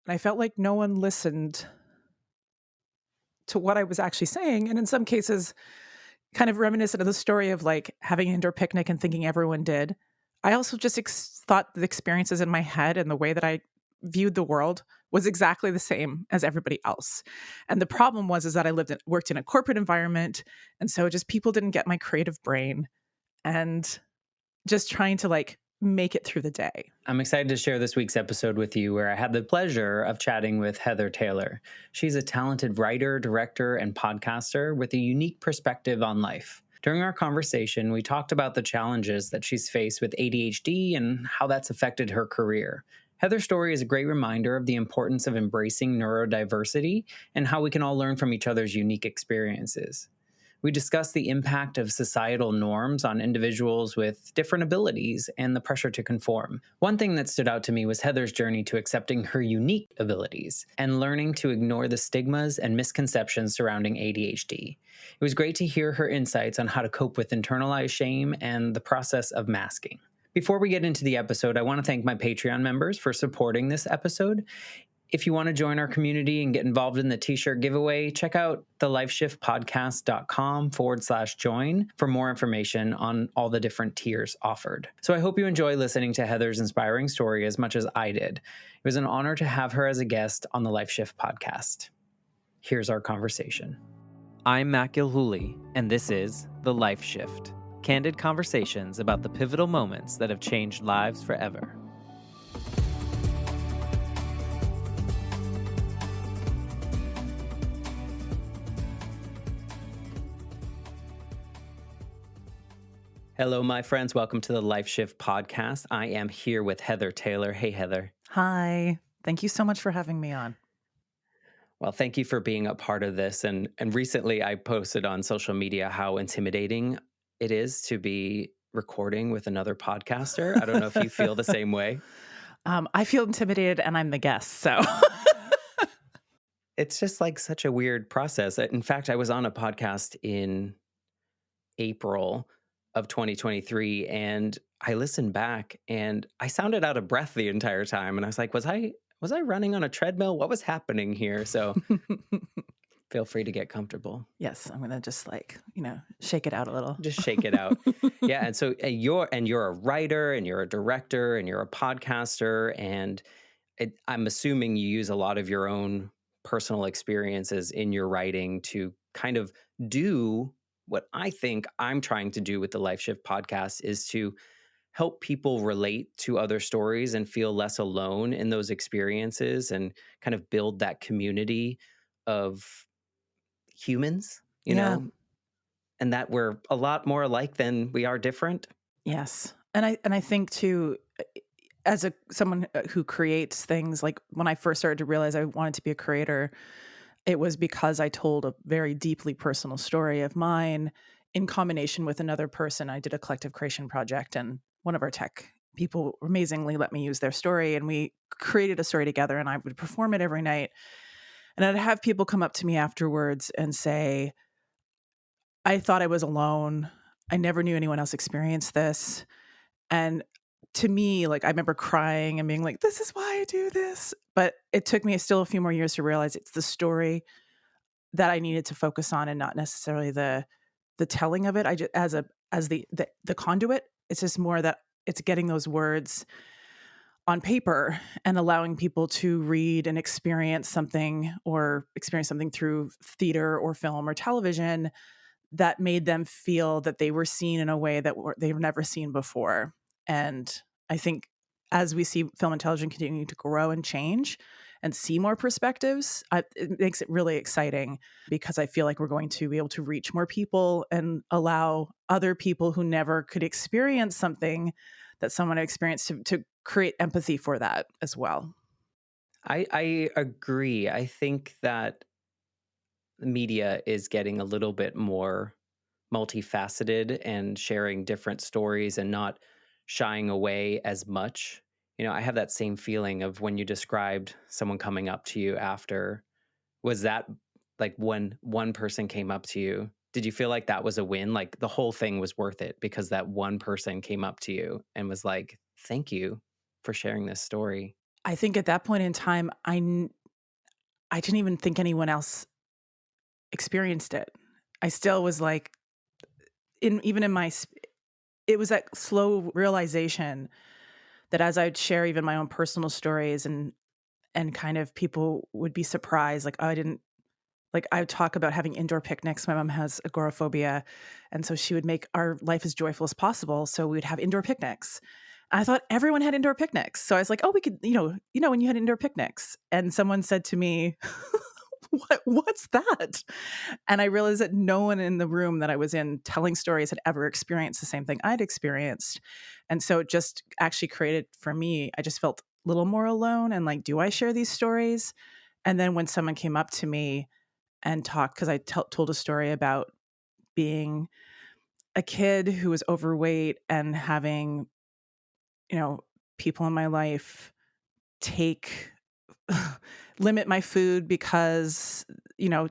And I felt like no one listened to what I was actually saying. And in some cases, kind of reminiscent of the story of like having an indoor picnic and thinking everyone did. I also just thought the experiences in my head and the way that I viewed the world was exactly the same as everybody else. And the problem is that worked in a corporate environment. And so just people didn't get my creative brain and just trying to like make it through the day. I'm excited to share this week's episode with you, where I had the pleasure of chatting with Heather Taylor. She's a talented writer, director, and podcaster with a unique perspective on life. During our conversation, we talked about the challenges that she's faced with ADHD and how that's affected her career. Heather's story is a great reminder of the importance of embracing neurodiversity and how we can all learn from each other's unique experiences. We discussed the impact of societal norms on individuals with different abilities and the pressure to conform. One thing that stood out to me was Heather's journey to accepting her unique abilities and learning to ignore the stigmas and misconceptions surrounding ADHD. It was great to hear her insights on how to cope with internalized shame and the process of masking. Before we get into the episode, I want to thank my Patreon members for supporting this episode. If you want to join our community and get involved in the t-shirt giveaway, check out thelifeshiftpodcast.com/join for more information on all the different tiers offered. So I hope you enjoy listening to Heather's inspiring story as much as I did. It was an honor to have her as a guest on the Life Shift podcast. Here's our conversation. I'm Matt Gilhooly, and this is The Life Shift, candid conversations about the pivotal moments that have changed lives forever. Hello, my friends. Welcome to the Life Shift podcast. I am here with Heather Taylor. Hey, Heather. Hi. Thank you so much for having me on. Well, thank you for being a part of this. And recently I posted on social media how intimidating it is to be recording with another podcaster. I don't know if you feel the same way. I feel intimidated and I'm the guest, so. It's just like such a weird process. In fact, I was on a podcast in April of 2023 and I listened back and I sounded out of breath the entire time. And I was like, was I running on a treadmill? What was happening here? So feel free to get comfortable. Yes, I'm going to just shake it out a little. Just shake it out. Yeah. And so you're a writer and you're a director and you're a podcaster. And I'm assuming you use a lot of your own personal experiences in your writing to kind of do what I think I'm trying to do with the Life Shift podcast, is to help people relate to other stories and feel less alone in those experiences and kind of build that community of humans, you know, and that we're a lot more alike than we are different. Yes. And I think too, as someone who creates things, like when I first started to realize I wanted to be a creator, it was because I told a very deeply personal story of mine in combination with another person. I did a collective creation project, and one of our tech people amazingly let me use their story, and we created a story together, and I would perform it every night. And I'd have people come up to me afterwards and say, I thought I was alone. I never knew anyone else experienced this. And to me, like, I remember crying and being like, this is why I do this. But it took me still a few more years to realize it's the story that I needed to focus on and not necessarily the telling of it. I just, as the conduit, it's just more that it's getting those words on paper and allowing people to read and experience something through theater or film or television that made them feel that they were seen in a way that they've never seen before. And I think as we see film and television continue to grow and change and see more perspectives, it makes it really exciting, because I feel like we're going to be able to reach more people and allow other people who never could experience something that someone experienced to create empathy for that as well. I agree. I think that the media is getting a little bit more multifaceted and sharing different stories and not shying away as much. You know, I have that same feeling of when you described someone coming up to you after. Was that like when one person came up to you? Did you feel like that was a win? Like the whole thing was worth it because that one person came up to you and was like, thank you for sharing this story? I think at that point in time, I didn't even think anyone else experienced it. I still was like, even in it was that slow realization that as I'd share even my own personal stories and kind of people would be surprised, like, oh, I didn't like I would talk about having indoor picnics. My mom has agoraphobia, and so she would make our life as joyful as possible. So we would have indoor picnics. I thought everyone had indoor picnics. So I was like, oh, we could, when you had indoor picnics. And someone said to me, what's that? And I realized that no one in the room that I was in telling stories had ever experienced the same thing I'd experienced. And so it just actually created for me, I just felt a little more alone and like, do I share these stories? And then when someone came up to me and talked, because I told a story about being a kid who was overweight and having, you know, people in my life take limit my food because,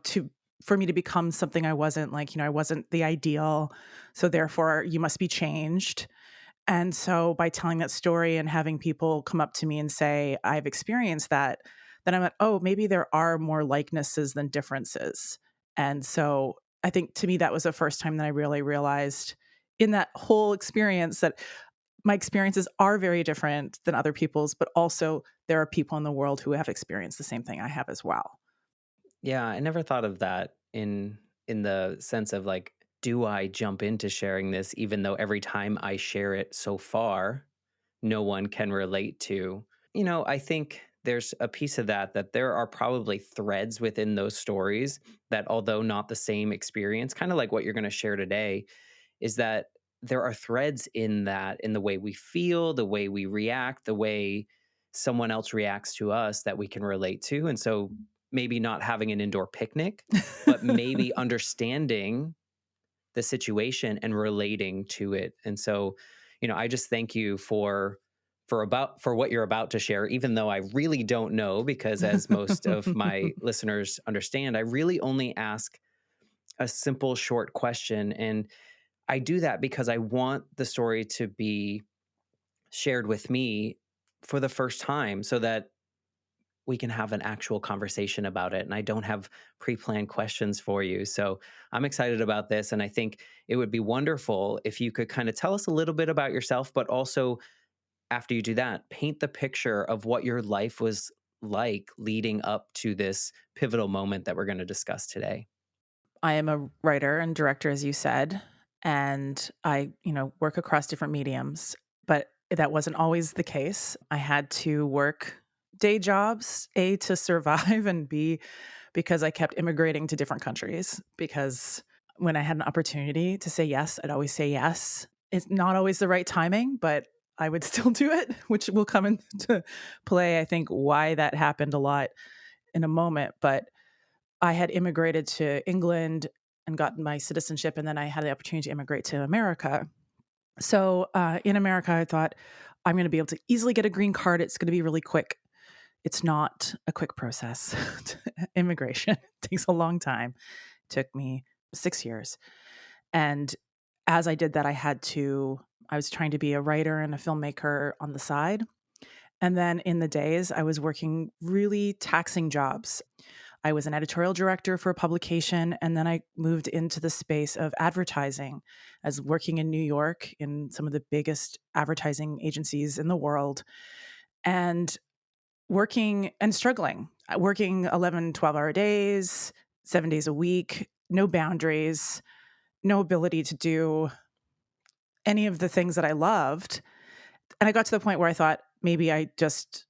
to for me to become something I wasn't, like, I wasn't the ideal. So therefore you must be changed. And so by telling that story and having people come up to me and say, I've experienced that, then I'm like, oh, maybe there are more likenesses than differences. And so I think to me, that was the first time that I really realized in that whole experience that my experiences are very different than other people's, but also there are people in the world who have experienced the same thing I have as well. Yeah, I never thought of that in the sense of like, do I jump into sharing this even though every time I share it so far, no one can relate to? I think there's a piece of that there are probably threads within those stories that, although not the same experience, kind of like what you're going to share today, is that there are threads in that, in the way we feel, the way we react, the way someone else reacts to us that we can relate to. And so maybe not having an indoor picnic, but maybe understanding the situation and relating to it. And so, I just thank you for what you're about to share, even though I really don't know, because as most of my listeners understand, I really only ask a simple short question. And I do that because I want the story to be shared with me for the first time so that we can have an actual conversation about it. And I don't have pre planned questions for you. So I'm excited about this. And I think it would be wonderful if you could kind of tell us a little bit about yourself, but also after you do that, paint the picture of what your life was like leading up to this pivotal moment that we're going to discuss today. I am a writer and director, as you said, and I, work across different mediums, but that wasn't always the case. I had to work day jobs, A, to survive, and B, because I kept immigrating to different countries. Because when I had an opportunity to say yes, I'd always say yes. It's not always the right timing, but I would still do it, which will come into play, I think, why that happened a lot in a moment. But I had immigrated to England and gotten my citizenship, and then I had the opportunity to immigrate to America. So in America, I thought I'm going to be able to easily get a green card. It's going to be really quick. It's not a quick process. Immigration takes a long time. It took me 6 years. And as I did that, I was trying to be a writer and a filmmaker on the side. And then in the days, I was working really taxing jobs. I was an editorial director for a publication, and then I moved into the space of advertising as working in New York in some of the biggest advertising agencies in the world, and working and struggling, working 11, 12-hour days, 7 days a week, no boundaries, no ability to do any of the things that I loved. And I got to the point where I thought maybe I just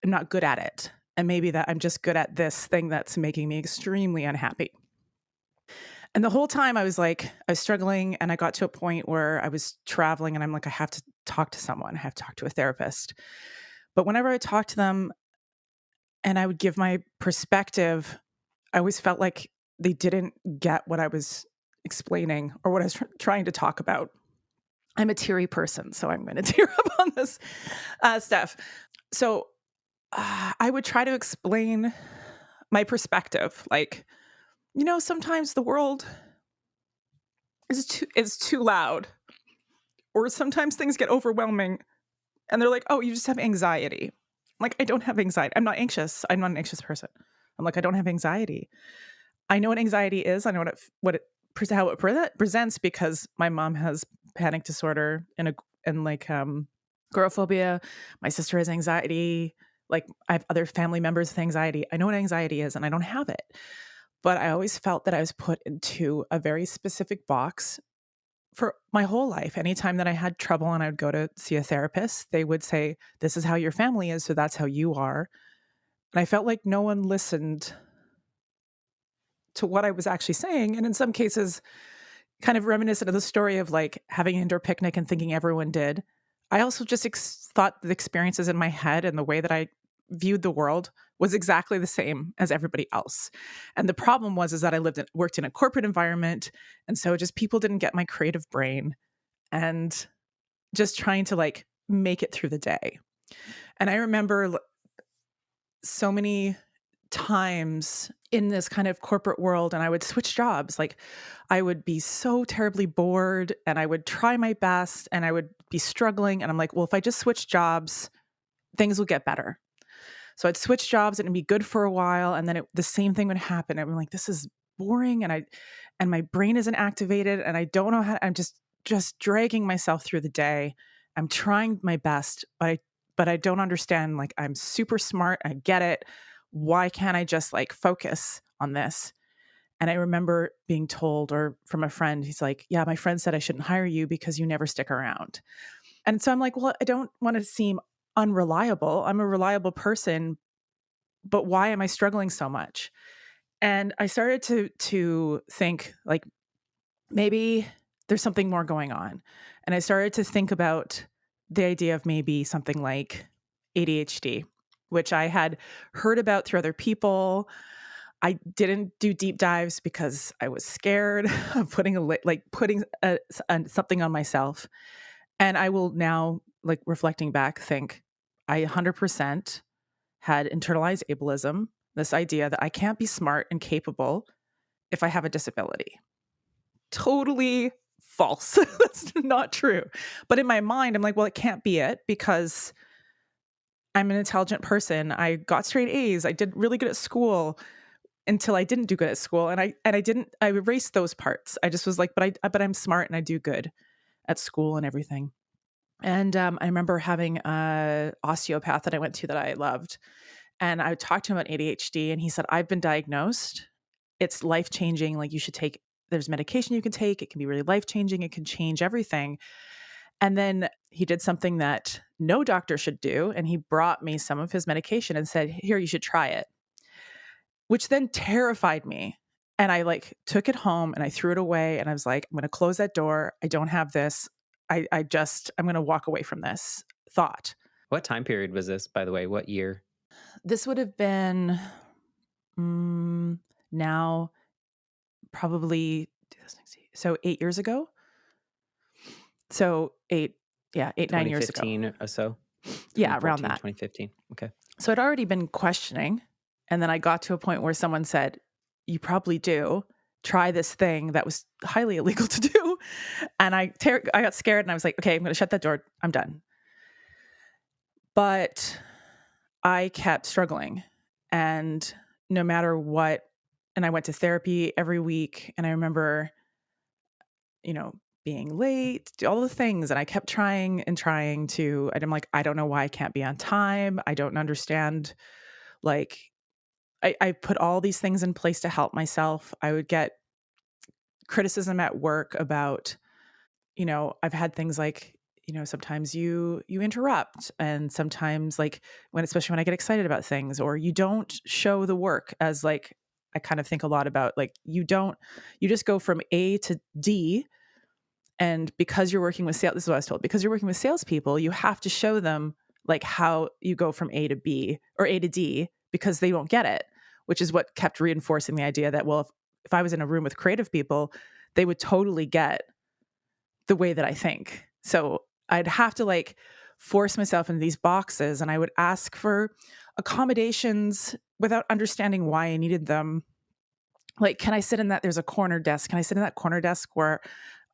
am not good at it. And maybe that I'm just good at this thing that's making me extremely unhappy. And the whole time I was like, I was struggling, and I got to a point where I was traveling and I'm like, I have to talk to someone. I have to talk to a therapist. But whenever I talked to them and I would give my perspective, I always felt like they didn't get what I was explaining or what I was trying to talk about. I'm a teary person, so I'm going to tear up on this stuff. So I would try to explain my perspective. Like, sometimes the world is too loud, or sometimes things get overwhelming, and they're like, "Oh, you just have anxiety." like, I don't have anxiety. I'm not anxious. I'm not an anxious person. I'm like, I don't have anxiety. I know what anxiety is. I know how it presents because my mom has panic disorder and like agoraphobia. My sister has anxiety. Like I have other family members with anxiety. I know what anxiety is and I don't have it. But I always felt that I was put into a very specific box for my whole life. Anytime that I had trouble and I would go to see a therapist, they would say, "This is how your family is, so that's how you are." And I felt like no one listened to what I was actually saying. And in some cases, kind of reminiscent of the story of like having an indoor picnic and thinking everyone did. I also just thought the experiences in my head and the way that I viewed the world was exactly the same as everybody else. And the problem is that I worked in a corporate environment. And so just people didn't get my creative brain and just trying to like make it through the day. And I remember so many times in this kind of corporate world and I would switch jobs. Like I would be so terribly bored and I would try my best and I would be struggling. And I'm like, well, if I just switch jobs, things will get better. So I'd switch jobs and it'd be good for a while. And then the same thing would happen. I'm like, this is boring. And my brain isn't activated and I don't know how, I'm just dragging myself through the day. I'm trying my best, but I don't understand. Like I'm super smart. I get it. Why can't I just like focus on this? And I remember being told or from a friend, he's like, yeah, my friend said I shouldn't hire you because you never stick around. And so I'm like, well, I don't want to seem unreliable. I'm a reliable person, but why am I struggling so much? And I started to think like maybe there's something more going on. And I started to think about the idea of maybe something like ADHD, which I had heard about through other people. I didn't do deep dives because I was scared of putting something on myself. And I will now, like reflecting back, think I 100% had internalized ableism, this idea that I can't be smart and capable if I have a disability. Totally false. That's not true. But in my mind, I'm like, well, it can't be it because I'm an intelligent person. I got straight A's. I did really good at school until I didn't do good at school. And I erased those parts. I just was like, but I'm smart and I do good at school and everything. And I remember having a osteopath that I went to that I loved. And I talked to him about ADHD and he said, I've been diagnosed. It's life-changing. Like there's medication you can take. It can be really life-changing. It can change everything. And then he did something that no doctor should do. And he brought me some of his medication and said, here, you should try it, which then terrified me. And I like took it home and I threw it away. And I was like, I'm going to close that door. I don't have this. I'm going to walk away from this thought. What time period was this, by the way? What year? This would have been now probably so 8 years ago. So 9 years ago. 2015 or so? Yeah, around that. 2015. Okay. So I'd already been questioning. And then I got to a point where someone said, you probably do. Try this thing that was highly illegal to do. And I got scared and I was like, okay, I'm going to shut that door. I'm done. But I kept struggling. And no matter what, and I went to therapy every week. And I remember, being late, all the things. And I kept trying and I'm like, I don't know why I can't be on time. I don't understand. Like, I put all these things in place to help myself. I would get criticism at work about, I've had things like, sometimes you interrupt and sometimes like especially when I get excited about things or you don't show the work as like, I kind of think a lot about like, you just go from A to D. And because you're working with sales, this is what I was told, because you're working with salespeople, you have to show them like how you go from A to B or A to D because they won't get it, which is what kept reinforcing the idea that, well, if I was in a room with creative people, they would totally get the way that I think. So I'd have to like force myself into these boxes and I would ask for accommodations without understanding why I needed them. Like, can I sit in that? There's a corner desk. Can I sit in that corner desk where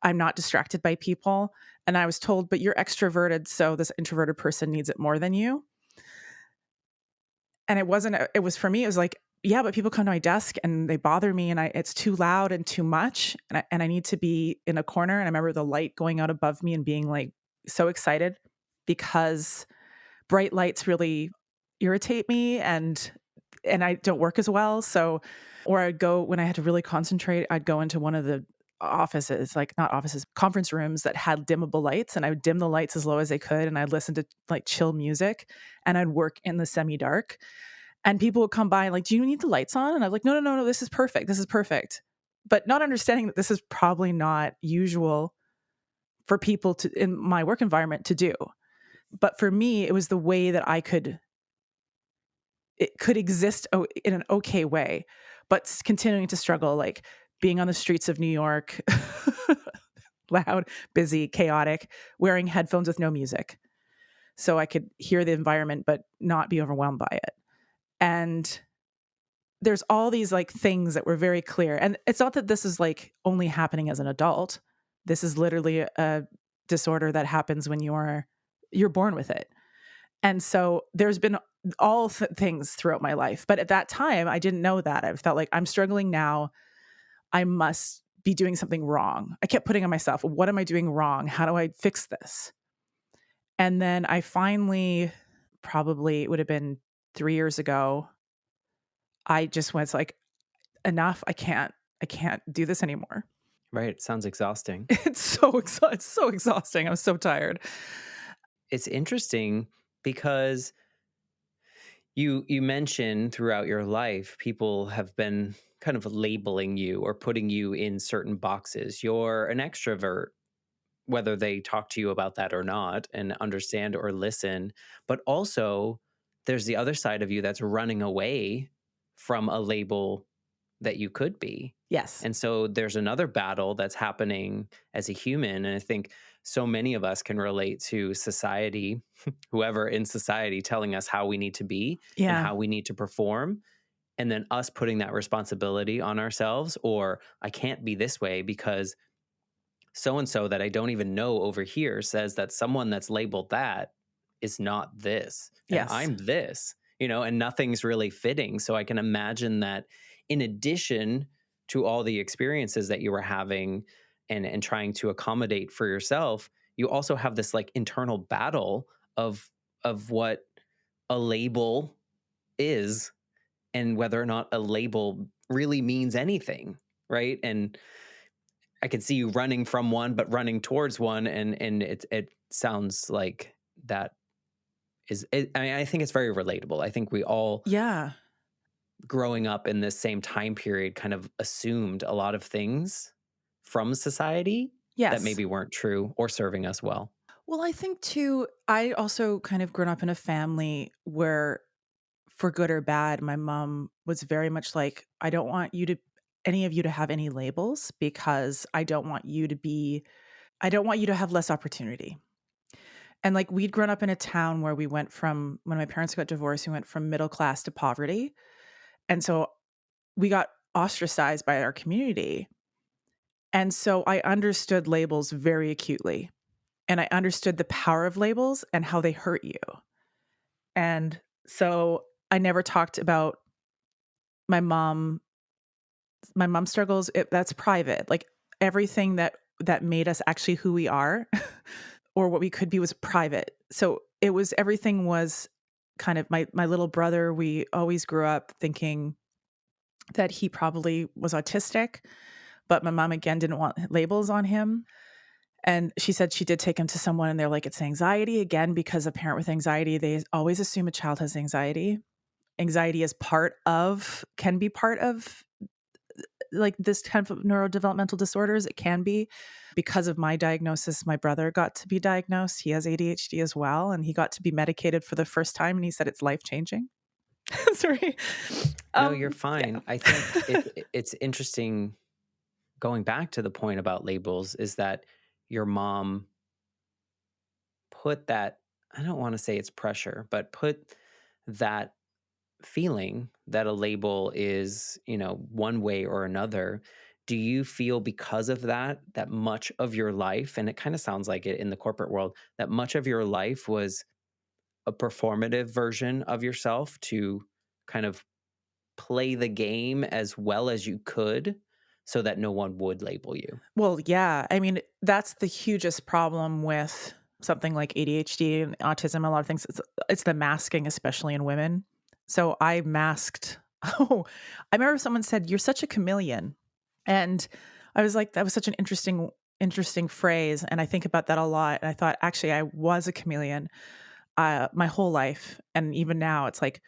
I'm not distracted by people? And I was told, but you're extroverted, so this introverted person needs it more than you. And it was for me, it was like, yeah, but people come to my desk and they bother me and it's too loud and too much. And I need to be in a corner. And I remember the light going out above me and being like so excited because bright lights really irritate me and I don't work as well. So, or I'd go when I had to really concentrate, I'd go into one of the offices, like not offices, conference rooms that had dimmable lights, and I would dim the lights as low as I could. And I'd listen to like chill music and I'd work in the semi dark. And people would come by and like, do you need the lights on? And I'm like, no, no, no, no, this is perfect. This is perfect. But not understanding that this is probably not usual for people to in my work environment to do. But for me, it was the way that it could exist in an okay way, but continuing to struggle, like being on the streets of New York, loud, busy, chaotic, wearing headphones with no music. So I could hear the environment, but not be overwhelmed by it. And there's all these like things that were very clear. And it's not that this is like only happening as an adult. This is literally a disorder that happens when you're born with it. And so there's been things throughout my life. But at that time, I didn't know that. I felt like I'm struggling now. I must be doing something wrong. I kept putting on myself, what am I doing wrong? How do I fix this? And then I finally, probably it would have been 3 years ago, I just went like, enough. I can't do this anymore. Right. It sounds exhausting. It's so exhausting. I'm so tired. It's interesting because you mentioned throughout your life, people have been kind of labeling you or putting you in certain boxes. You're an extrovert, whether they talk to you about that or not and understand or listen. But also, there's the other side of you that's running away from a label that you could be. Yes. And so there's another battle that's happening as a human. And I think so many of us can relate to society, whoever in society telling us how we need to be and Yeah. how we need to perform. And then us putting that responsibility on ourselves, or I can't be this way because so and so that I don't even know over here says that someone that's labeled that is not this and Yes. I'm this, and nothing's really fitting. So I can imagine that in addition to all the experiences that you were having and trying to accommodate for yourself, you also have this like internal battle of what a label is and whether or not a label really means anything, right? And I can see you running from one, but running towards one, and it sounds like that is. I mean, I think it's very relatable. I think we all, Yeah. growing up in this same time period, kind of assumed a lot of things from society that Yes. maybe weren't true or serving us well. Well, I think too, I also kind of grown up in a family where, for good or bad, my mom was very much like, I don't want any of you to have any labels because I don't want you to have less opportunity. And like we'd grown up in a town where we went from, when my parents got divorced, we went from middle class to poverty. And so we got ostracized by our community. And so I understood labels very acutely. And I understood the power of labels and how they hurt you. And so I never talked about my mom my mom struggles. That's private. Like everything that made us actually who we are or what we could be was private. So everything was kind of my little brother. We always grew up thinking that he probably was autistic, but my mom again didn't want labels on him. And she said she did take him to someone and they're like, it's anxiety. Again, because a parent with anxiety, they always assume a child has anxiety. Anxiety is can be part of like this kind of neurodevelopmental disorders. It can be. Because of my diagnosis, my brother got to be diagnosed. He has ADHD as well. And he got to be medicated for the first time. And he said it's life changing. Sorry. No, you're Yeah. fine. I think it's interesting going back to the point about labels is that your mom put that, I don't want to say it's pressure, but put that feeling that a label is, one way or another. Do you feel because of that, that much of your life, and it kind of sounds like it in the corporate world, that much of your life was a performative version of yourself to kind of play the game as well as you could so that no one would label you. Well, yeah. I mean, that's the hugest problem with something like ADHD and autism, a lot of things. It's the masking, especially in women. So I masked. Oh, I remember someone said, "You're such a chameleon." And I was like, that was such an interesting phrase. And I think about that a lot. And I thought, actually, I was a chameleon my whole life. And even now, it's like,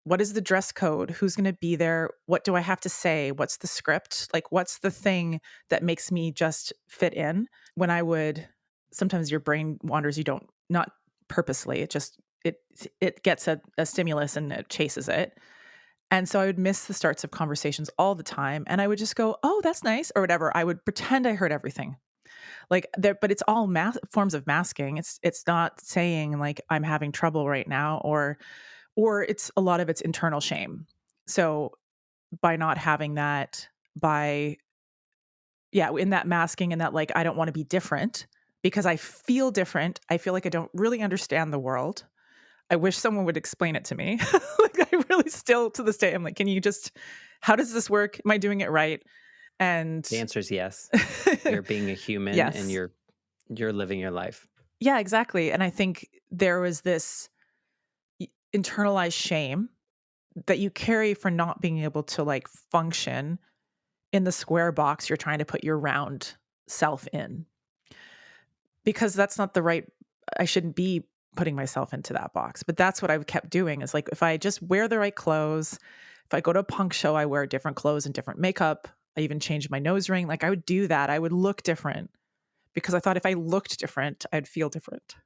what is the dress code? Who's going to be there? What do I have to say? What's the script? Like, what's the thing that makes me just fit in? When I would, sometimes your brain wanders, you don't, not purposely, it gets a stimulus and it chases it. And so I would miss the starts of conversations all the time. And I would just go, oh, that's nice, or whatever. I would pretend I heard everything. Like there, but it's all forms of masking. It's not saying like I'm having trouble right now, or it's a lot of it's internal shame. So by not having that, by in that masking and that like I don't want to be different because I feel different. I feel like I don't really understand the world. I wish someone would explain it to me. Like I really still to this day, I'm like, can you just, how does this work? Am I doing it right? And The answer is yes. You're being a human and yes. you're living your life. Yeah, exactly. And I think there was this internalized shame that you carry for not being able to like function in the square box you're trying to put your round self in. Because that's not the right, I shouldn't be putting myself into that box. But that's what I kept doing is like, if I just wear the right clothes, if I go to a punk show, I wear different clothes and different makeup. I even changed my nose ring. Like I would do that. I would look different because I thought if I looked different, I'd feel different.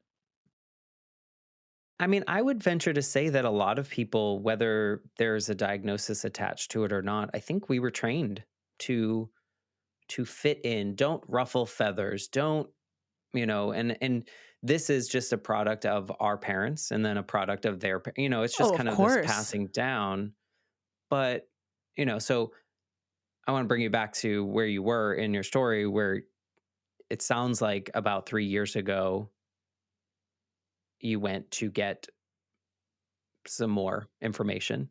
I mean, I would venture to say that a lot of people, whether there's a diagnosis attached to it or not, I think we were trained to fit in. Don't ruffle feathers. Don't, and this is just a product of our parents and then a product of their, it's just Oh, of kind of this course. passing down. But, so I want to bring you back to where you were in your story, where it sounds like about 3 years ago, you went to get some more information.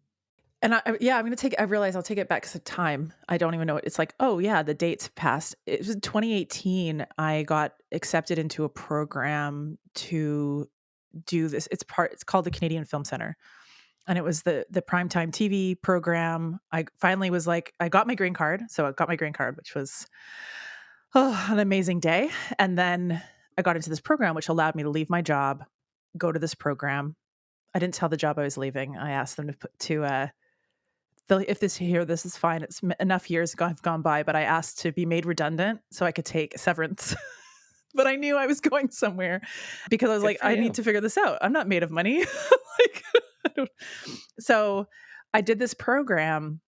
And I'm going to I realize I'll take it back because of time. I don't even know. It's like, oh yeah, the dates passed. It was in 2018. I got accepted into a program to do this. It's called the Canadian Film Center. And it was the primetime TV program. I finally was like, I got my green card. So I got my green card, which was an amazing day. And then I got into this program, which allowed me to leave my job, go to this program. I didn't tell the job I was leaving. I asked them if this is fine. It's enough years have gone by, but I asked to be made redundant so I could take severance. But I knew I was going somewhere because I was Good like, for I need you. to figure this out. I'm not made of money. Like, so I did this program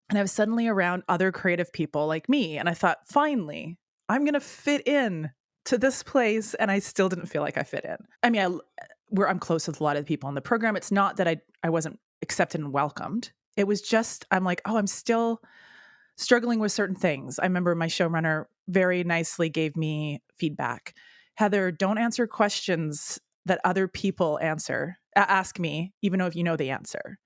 and I was suddenly around other creative people like me. And I thought, finally, I'm going to fit in to this place. And I still didn't feel like I fit in. I mean, I'm close with a lot of the people in the program. It's not that I wasn't accepted and welcomed. It was just, I'm like, oh, I'm still struggling with certain things. I remember my showrunner very nicely gave me feedback. Heather, don't answer questions that other people ask me, even though if you know the answer.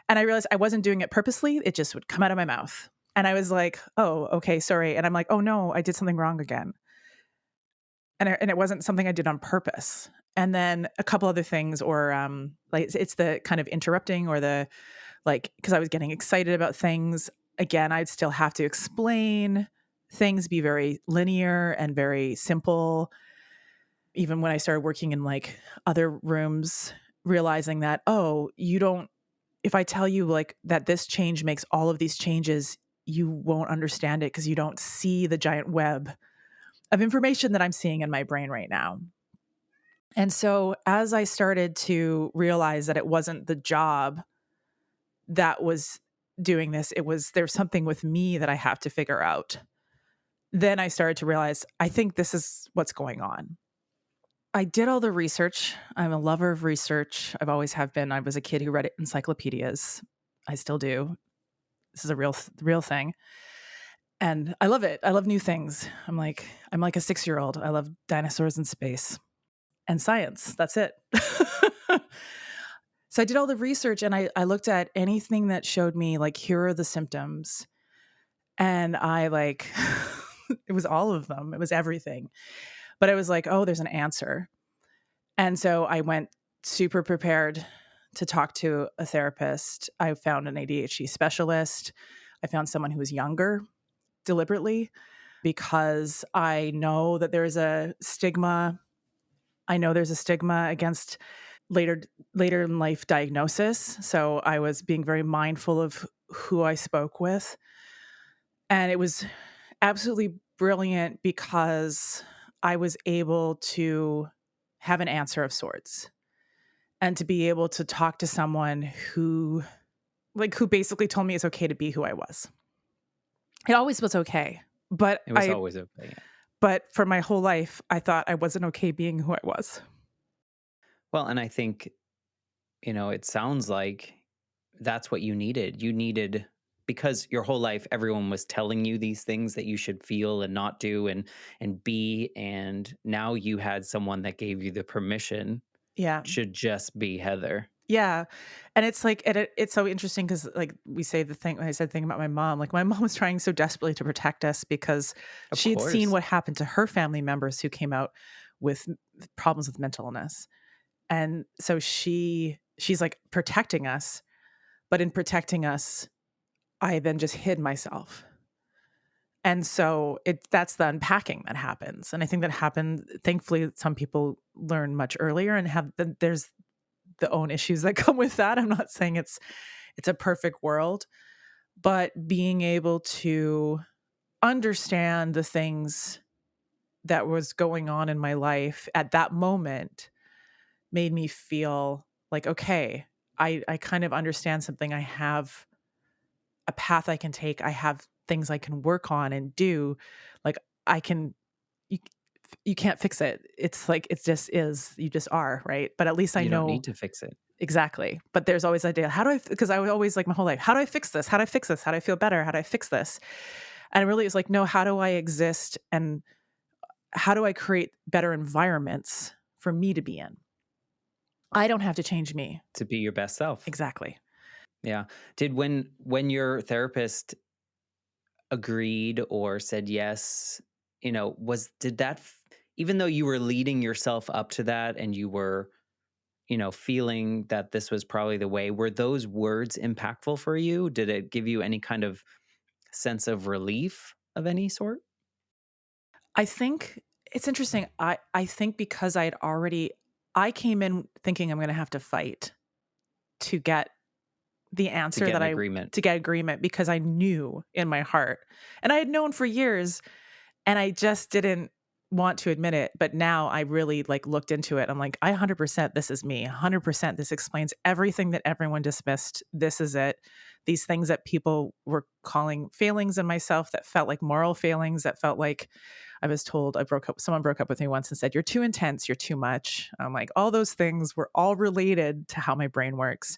And I realized I wasn't doing it purposely. It just would come out of my mouth. And I was like, oh, okay, sorry. And I'm like, oh no, I did something wrong again. And it wasn't something I did on purpose. And then a couple other things, or like it's the kind of interrupting or the like, because I was getting excited about things. Again, I'd still have to explain things, be very linear and very simple. Even when I started working in like other rooms, realizing that, oh, you don't, if I tell you like that this change makes all of these changes, you won't understand it because you don't see the giant web of information that I'm seeing in my brain right now. And so as I started to realize that it wasn't the job that was doing this, there's something with me that I have to figure out. Then I started to realize, I think this is what's going on. I did all the research. I'm a lover of research. I've always have been. I was a kid who read encyclopedias. I still do. This is a real thing. And I love it. I love new things. I'm like a 6-year-old. I love dinosaurs and space and science. That's it. So I did all the research and I looked at anything that showed me like, here are the symptoms. And I like, it was all of them. It was everything. But I was like, oh, there's an answer. And so I went super prepared to talk to a therapist. I found an ADHD specialist. I found someone who was younger deliberately because I know that there's a stigma. I know there's a stigma against later later in life diagnosis. So I was being very mindful of who I spoke with. And it was absolutely brilliant because I was able to have an answer of sorts and to be able to talk to someone who basically told me it's okay to be who I was. It always was okay, but It was always okay. for my whole life I thought I wasn't okay being who I was. Well, and I think, it sounds like that's what you needed. You needed, because your whole life everyone was telling you these things that you should feel and not do and be, and now you had someone that gave you the permission Yeah. to just be Heather. Yeah. And it's like it's so interesting because like we say the thing when I said the thing about my mom, like my mom was trying so desperately to protect us because Of she had seen course. what happened to her family members who came out with problems with mental illness. And so she's like protecting us, but in protecting us, I then just hid myself. And so that's the unpacking that happens. And I think that happened, thankfully, some people learn much earlier and there's the own issues that come with that. I'm not saying it's a perfect world, but being able to understand the things that was going on in my life at that moment made me feel like, okay, I kind of understand something. I have a path I can take. I have things I can work on and do. Like I can, you, you can't fix it. It's like, it just is, you just are, right? But at least I You don't know need to fix it. exactly. But there's always idea, how do I, because I was always like my whole life, how do I fix this? How do I fix this? How do I feel better? How do I fix this? And it really is like, no, how do I exist? And how do I create better environments for me to be in? I don't have to change me. To be your best self. Exactly. Yeah. Did when your therapist agreed or said yes, was did that even though you were leading yourself up to that and you were, feeling that this was probably the way, were those words impactful for you? Did it give you any kind of sense of relief of any sort? I think it's interesting. I think because I came in thinking I'm going to have to fight to get the To answer get that an agreement. to get agreement because I knew in my heart and I had known for years and I just didn't want to admit it. But now I really like looked into it. I'm like, I 100% this is me. 100% this explains everything that everyone dismissed. This is it. These things that people were calling failings in myself that felt like moral failings, that felt like I was told someone broke up with me once and said, you're too intense, you're too much. I'm like, all those things were all related to how my brain works.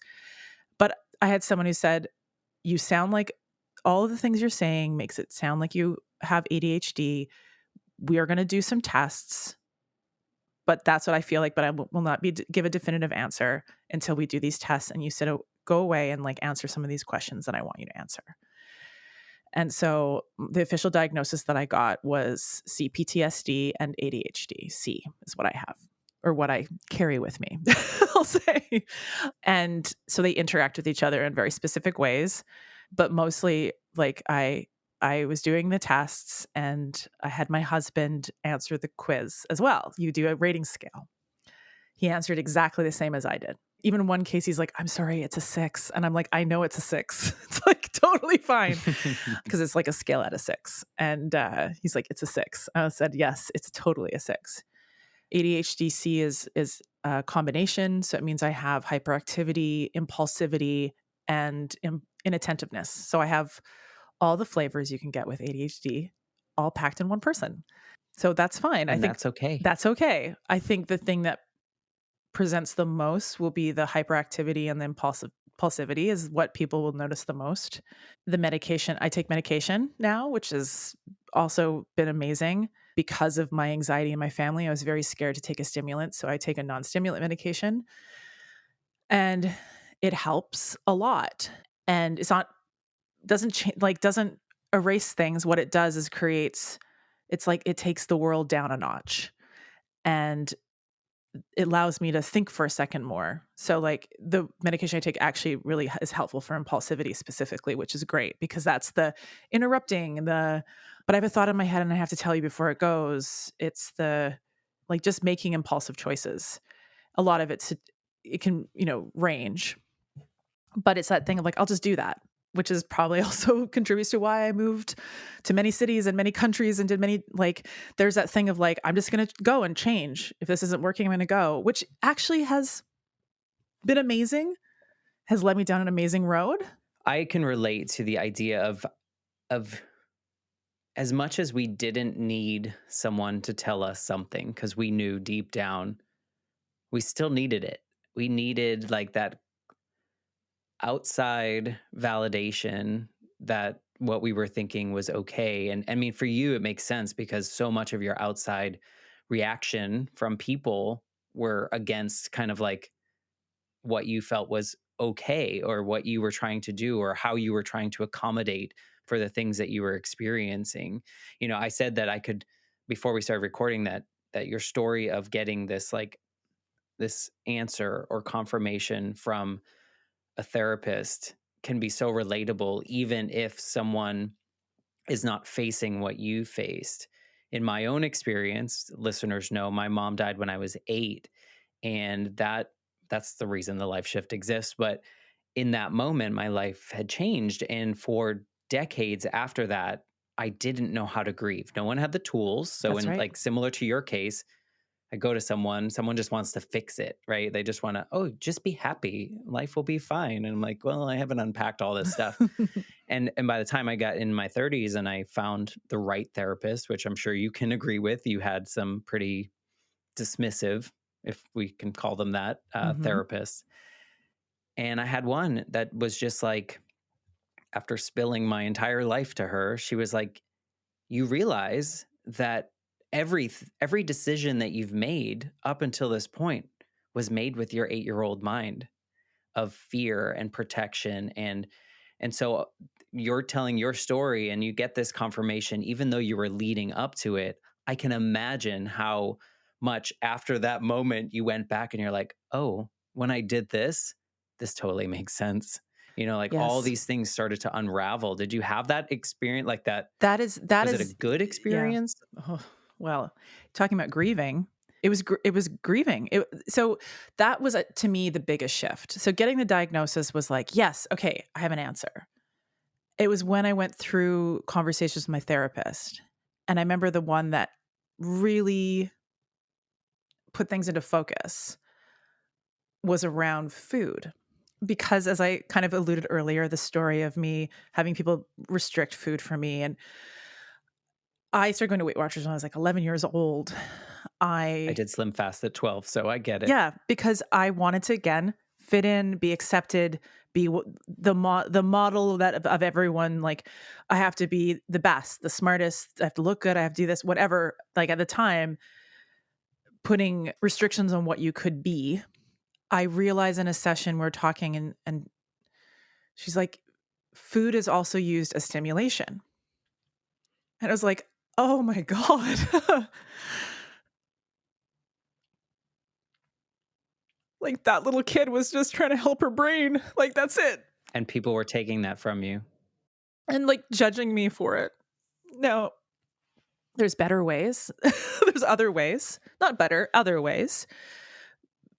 But I had someone who said, you sound like all of the things you're saying makes it sound like you have ADHD. We are going to do some tests, but that's what I feel like. But I will not give a definitive answer until we do these tests. And you said, oh, go away and like answer some of these questions that I want you to answer. And so the official diagnosis that I got was CPTSD and ADHD. C is what I have or what I carry with me, I'll say. And so they interact with each other in very specific ways, but mostly like I was doing the tests and I had my husband answer the quiz as well. You do a rating scale. He answered exactly the same as I did. Even in one case, he's like, I'm sorry, it's a 6. And I'm like, I know it's a 6. It's like totally fine because it's like a scale out of 6. And he's like, it's a 6. I said, yes, it's totally a 6. ADHD-C is a combination. So it means I have hyperactivity, impulsivity, and inattentiveness. So I have all the flavors you can get with ADHD all packed in one person. So that's fine. I And think that's okay. that's okay. I think the thing that presents the most will be the hyperactivity and the impulsivity is what people will notice the most. The medication, I take medication now, which has also been amazing because of my anxiety in my family. I was very scared to take a stimulant, so I take a non-stimulant medication. And it helps a lot. And it's not doesn't doesn't erase things. What it does is creates it's like it takes the world down a notch. And it allows me to think for a second more. So like the medication I take actually really is helpful for impulsivity specifically, which is great because that's the interrupting but I have a thought in my head and I have to tell you before it goes. It's the like just making impulsive choices. A lot of it can, range, but it's that thing of like, I'll just do that, which is probably also contributes to why I moved to many cities and many countries and did many, like, there's that thing of like, I'm just going to go and change. If this isn't working, I'm going to go, which actually has been amazing, has led me down an amazing road. I can relate to the idea of as much as we didn't need someone to tell us something because we knew deep down, we still needed it. We needed like that outside validation that what we were thinking was okay. And I mean, for you, it makes sense because so much of your outside reaction from people were against kind of like what you felt was okay or what you were trying to do or how you were trying to accommodate for the things that you were experiencing. I said that I could before we started recording that your story of getting this answer or confirmation from a therapist can be so relatable, even if someone is not facing what you faced. In my own experience, listeners know my mom died when I was 8, and that's the reason the life shift exists. But in that moment, my life had changed, and for decades after that, I didn't know how to grieve. No one had the tools. So, That's in right. like similar to your case, I go to someone just wants to fix it, right? They just want to, oh, just be happy. Life will be fine. And I'm like, well, I haven't unpacked all this stuff. And by the time I got in my 30s and I found the right therapist, which I'm sure you can agree with, you had some pretty dismissive, if we can call them that, Hmm. therapists. And I had one that was just like, after spilling my entire life to her, she was like, you realize that every decision that you've made up until this point was made with your 8-year-old mind of fear and protection, and so you're telling your story and you get this confirmation even though you were leading up to it. I can imagine how much after that moment you went back and you're like, oh, when I did this totally makes sense. Like all Yes. these things started to unravel. Did you have that experience like that? That Was it a is, good yeah. experience? Oh, well, talking about grieving, it was grieving. So that was to me the biggest shift. So getting the diagnosis was like, yes, okay, I have an answer. It was when I went through conversations with my therapist, and I remember the one that really put things into focus was around food. Because as I kind of alluded earlier, the story of me having people restrict food for me, and I started going to Weight Watchers when I was like 11 years old. I I did Slim Fast at 12, so I get it. Yeah, because I wanted to again fit in, be accepted, be the model that of everyone. Like I have to be the best, the smartest. I have to look good. I have to do this, whatever. Like at the time, putting restrictions on what you could be. I realized in a session we're talking, and she's like, "Food is also used as stimulation," and I was like, "Oh my god." Like that little kid was just trying to help her brain. Like that's it. And people were taking that from you. And like judging me for it. No, there's better ways. There's other ways. Not better, other ways.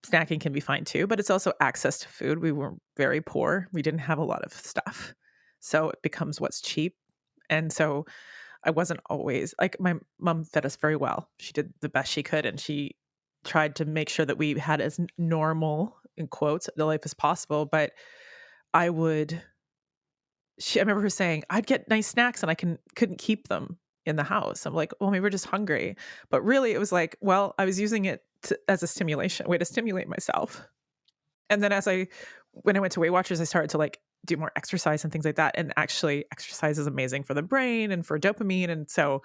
Snacking can be fine too, but it's also access to food. We were very poor. We didn't have a lot of stuff. So it becomes what's cheap. And so I wasn't always like my mom fed us very well. She did the best she could, and she tried to make sure that we had as normal in quotes the life as possible. But I would I remember her saying, "I'd get nice snacks and I couldn't keep them in the house." I'm like, "Well, maybe we're just hungry." But really it was like, well, I was using it as a stimulation, way to stimulate myself. And then when I went to Weight Watchers, I started to like do more exercise and things like that. And actually exercise is amazing for the brain and for dopamine. And so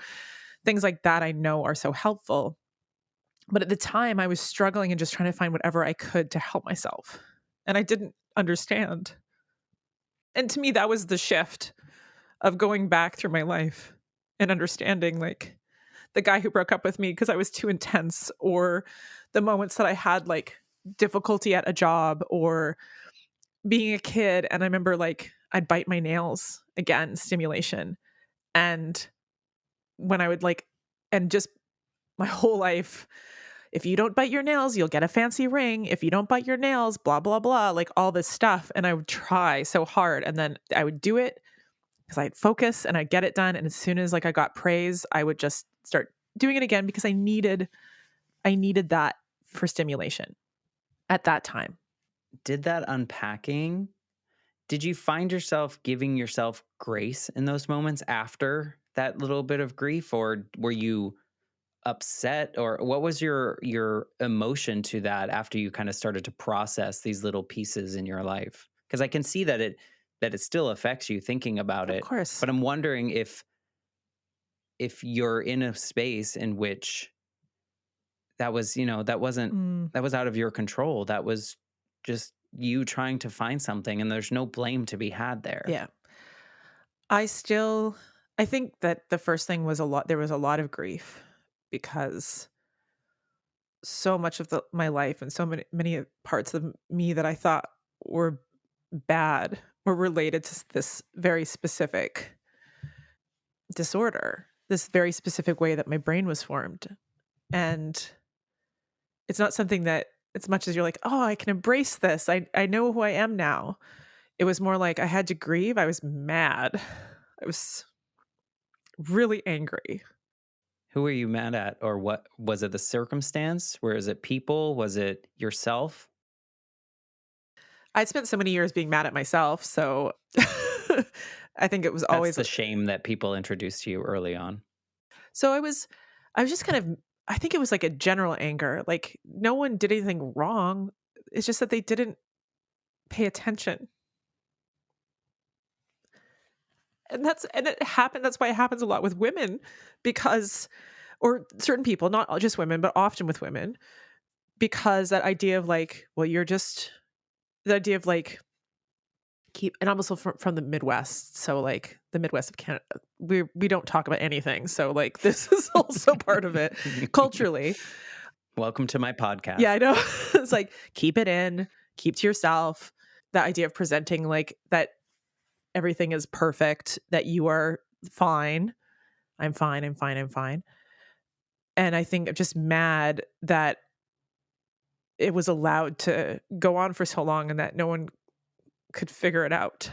things like that I know are so helpful. But at the time I was struggling and just trying to find whatever I could to help myself. and I didn't understand. And to me, that was the shift of going back through my life and understanding, like, the guy who broke up with me because I was too intense, or the moments that I had like difficulty at a job, or being a kid. And I remember like I'd bite my nails, again, stimulation. And when I would like, and just my whole life, if you don't bite your nails, you'll get a fancy ring. If you don't bite your nails, blah, blah, blah, like all this stuff. And I would try so hard. And then I would do it because I'd focus and I'd get it done. And as soon as like I got praise, I would just start doing it again because I needed that for stimulation at that time. Did that unpacking, did you find yourself giving yourself grace in those moments after that little bit of grief, or were you upset, or what was your emotion to that after you kind of started to process these little pieces in your life? Because I can see that it still affects you thinking about Of it, course. but I'm wondering if you're in a space in which that was, Mm, that was out of your control. That was just you trying to find something, and there's no blame to be had there. yeah. I still I think that the first thing was there was a lot of grief because so much of my life and so many parts of me that I thought were bad were related to this very specific disorder, this very specific way that my brain was formed. And it's not something that, as much as you're like, "Oh, I can embrace this. I know who I am now." It was more like I had to grieve. I was mad. I was really angry. Who were you mad at, or what was it? The circumstance? Where is it? People? Was it yourself? I'd spent so many years being mad at myself, so I think it was That's always the shame that people introduced to you early on. so I was just kind of, I think it was like a general anger. Like no one did anything wrong. It's just that they didn't pay attention. And it happened, that's why it happens a lot with women, because, or certain people, not just women, but often with women, because that idea of like, well, you're just, the idea of like, and I'm also from the Midwest, so like the Midwest of Canada, we don't talk about anything, so like this is also part of it culturally. Welcome to my Yeah, I podcast. know. It's like keep it in, keep to yourself. That idea of presenting like that everything is perfect, that you are fine. I'm fine. I'm fine. I'm fine. And I think I'm just mad that it was allowed to go on for so long and that no one could figure it out.